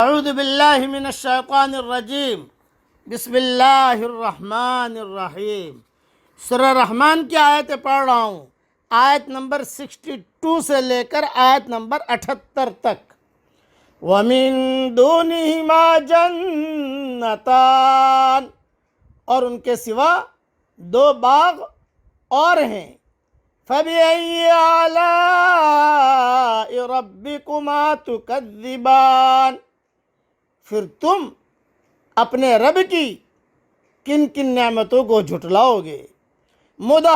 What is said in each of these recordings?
اعوذ باللہ من الشیطان الرجیم بسم اللہ الرحمن الرحیم۔ سورہ رحمان کی آیتیں پڑھ رہا ہوں، آیت نمبر 62 سے لے کر آیت نمبر 78 تک۔ وَمِن دُونِهِمَا جَنَّتَانِ، اور ان کے سوا دو باغ اور ہیں۔ فَبِأَيِّ آلَاءِ رَبِّكُمَا تُكَذِّبَانِ، پھر تم اپنے رب کی کن کن نعمتوں کو جھٹلاؤ گے۔ مدہامتان،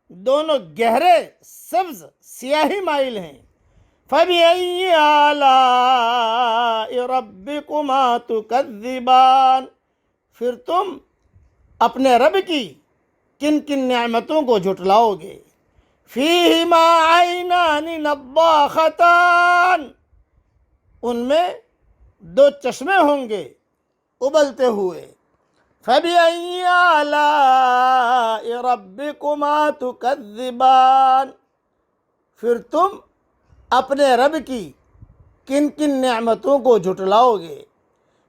دونوں گہرے سبز سیاہی مائل ہیں۔ فَبِأَيِّ آلَاءِ رَبِّكُمَا تُكَذِّبَانِ، پھر تم اپنے رب کی کن کن نعمتوں کو جھٹلاؤ گے۔ فِيهِمَا عَيْنَانِ نَضَّاخَتَانِ، ان میں دو چشمے ہوں گے ابلتے ہوئے۔ فَبِأَيِّ آلَاءِ رَبِّكُمَا تُكَذِّبَانِ، پھر تم اپنے رب کی کن کن نعمتوں کو جھٹلاؤ گے۔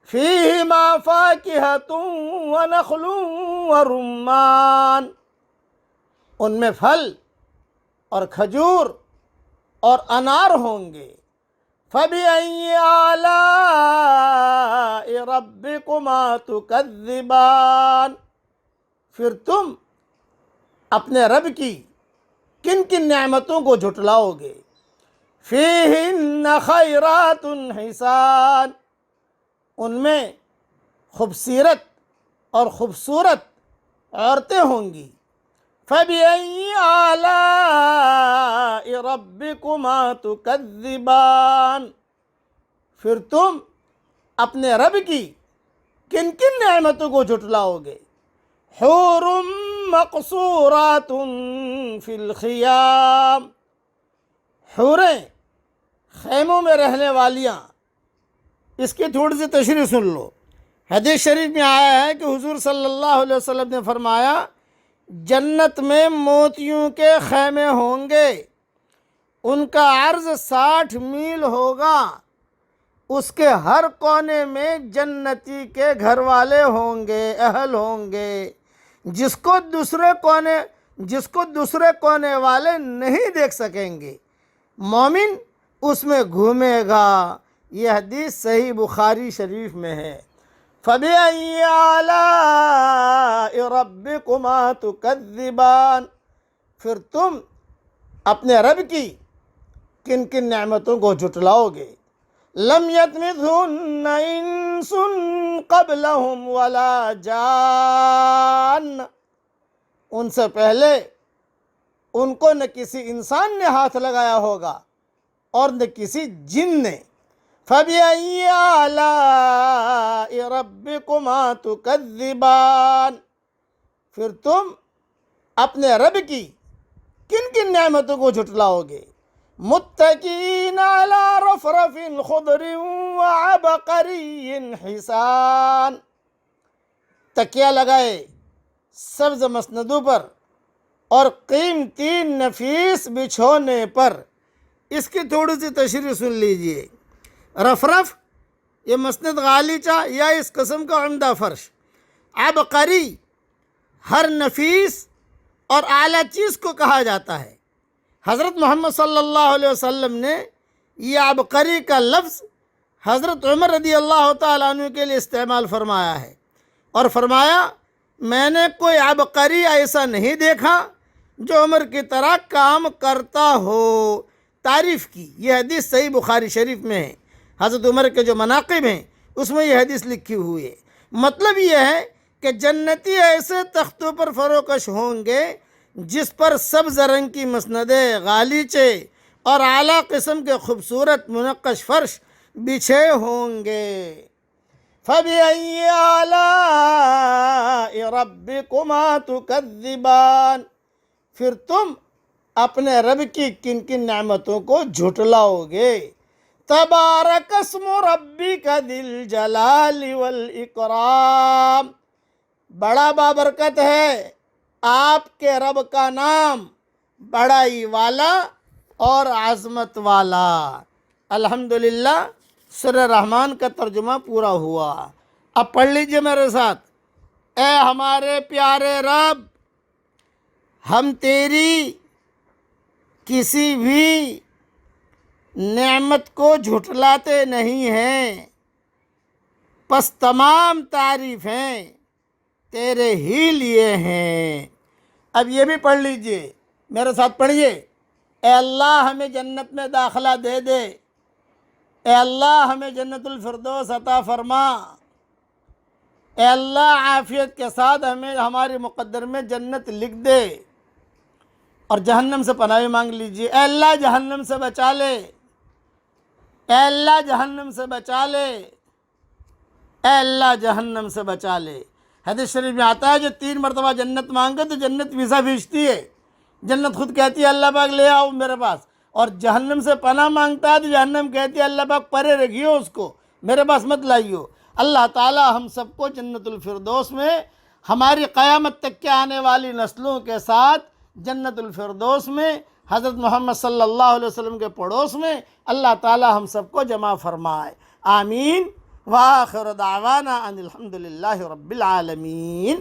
فِيهِمَا فَاكِهَةٌ وَنَخْلٌ وَرُمَّانٌ، ان میں پھل اور کھجور اور انار ہوں گے۔ فَبِأَيِّ آلَاءِ رَبِّكُمَا تُكَذِّبَانِ، پھر تم اپنے رب کی کن کن نعمتوں کو جھٹلاؤ گے۔ فِيهِنَّ خَيْرَاتٌ حِسَانٌ، ان میں خوبصورت اور خوبصورت عورتیں ہوں گی۔ فَبِأَيِّ آلَاءِ رَبِّكُمَا تُكَذِّبَانِ، پھر تم اپنے رب کی کن کن نعمتوں کو جھٹلاؤ گے۔ حور مقصورات فی الخیام، حوریں خیموں میں رہنے والیاں۔ اس کی تھوڑی سی تشریح سن لو۔ حدیث شریف میں آیا ہے کہ حضور صلی اللہ علیہ وسلم نے فرمایا، جنت میں موتیوں کے خیمے ہوں گے، ان کا عرض 60 میل ہوگا، اس کے ہر کونے میں جنتی کے گھر والے ہوں گے، اہل ہوں گے، جس کو دوسرے کونے والے نہیں دیکھ سکیں گے۔ مومن اس میں گھومے گا۔ یہ حدیث صحیح بخاری شریف میں ہے۔ فَبِأَيِّ آلَاءِ رَبِّكُمَا تُكَذِّبَانِ، پھر تم اپنے رب کی کن کن نعمتوں کو جھٹلاؤ گے۔ لَمْ يَطْمِثْهُنَّ إِنسٌ قَبْلَهُمْ وَلَا جَانٌّ، ان سے پہلے ان کو نہ کسی انسان نے ہاتھ لگایا ہوگا اور نہ کسی جن نے۔ فَبِأَيِّ آلَاءِ رَبِّكُمَا تُكَذِّبَانِ، پھر تم اپنے رب کی کن کن نعمتوں کو جھٹلاؤ گے۔ مُتَّكِئِينَ عَلَى رَفْرَفٍ خُضْرٍ وَعَبْقَرِيٍّ حِسَانٍ، تکیہ لگائے سبز مسندوں پر اور قیمتی نفیس بچھونے پر۔ اس کی تھوڑی سی تشریح سن لیجئے۔ رفرف یہ مسند غالیچہ یا اس قسم کا عمدہ فرش۔ عبقری ہر نفیس اور اعلیٰ چیز کو کہا جاتا ہے۔ حضرت محمد صلی اللہ علیہ وسلم نے یہ عبقری کا لفظ حضرت عمر رضی اللہ تعالیٰ عنہ کے لیے استعمال فرمایا ہے، اور فرمایا، میں نے کوئی عبقری ایسا نہیں دیکھا جو عمر کی طرح کام کرتا ہو۔ تعریف کی یہ حدیث صحیح بخاری شریف میں ہے۔ حضرت عمر کے جو مناقب ہیں اس میں یہ حدیث لکھی ہوئی ہے۔ مطلب یہ ہے کہ جنتی ایسے تختوں پر فروکش ہوں گے جس پر سبز رنگ کی مسندیں، غالیچے اور اعلیٰ قسم کے خوبصورت منقش فرش بچھے ہوں گے۔ فَبِأَيِّ آلَاءِ رَبِّكُمَا تُكَذِّبَانِ، پھر تم اپنے رب کی کن کن نعمتوں کو جھٹلاؤ گے۔ تبارک اسم ربک ذی الجلال والاکرام، بڑا بابرکت ہے آپ کے رب کا نام، بڑائی والا اور عظمت والا۔ الحمدللہ سورہ رحمان کا ترجمہ پورا ہوا۔ اب پڑھ لیجئے میرے ساتھ۔ اے ہمارے پیارے رب، ہم تیری کسی بھی نعمت کو جھٹلاتے نہیں ہیں، پس تمام تعریفیں تیرے ہی لیے ہیں۔ اب یہ بھی پڑھ لیجئے، میرے ساتھ پڑھیے۔ اے اللہ ہمیں جنت میں داخلہ دے دے، اے اللہ ہمیں جنت الفردوس عطا فرما، اے اللہ عافیت کے ساتھ ہمیں ہمارے مقدر میں جنت لکھ دے، اور جہنم سے پناہ مانگ لیجئے۔ اے اللہ جہنم سے بچا لے، اے اللہ جہنم سے بچا لے، اے اللہ جہنم سے بچا لے۔ حدیث شریف میں آتا ہے جو 3 مرتبہ جنت مانگے تو جنت ویزا بھیجتی ہے، جنت خود کہتی ہے اللہ پاک لے آؤ میرے پاس، اور جہنم سے پناہ مانگتا ہے تو جہنم کہتی ہے اللہ پاک پرے رکھیو اس کو، میرے پاس مت لائیو۔ اللہ تعالی ہم سب کو جنت الفردوس میں ہماری قیامت تک کے آنے والی نسلوں کے ساتھ جنت الفردوس میں حضرت محمد صلی اللہ علیہ وسلم کے پڑوس میں اللہ تعالی ہم سب کو جمع فرمائے، آمین۔ وآخر دعوانا ان الحمدللہ رب العالمین۔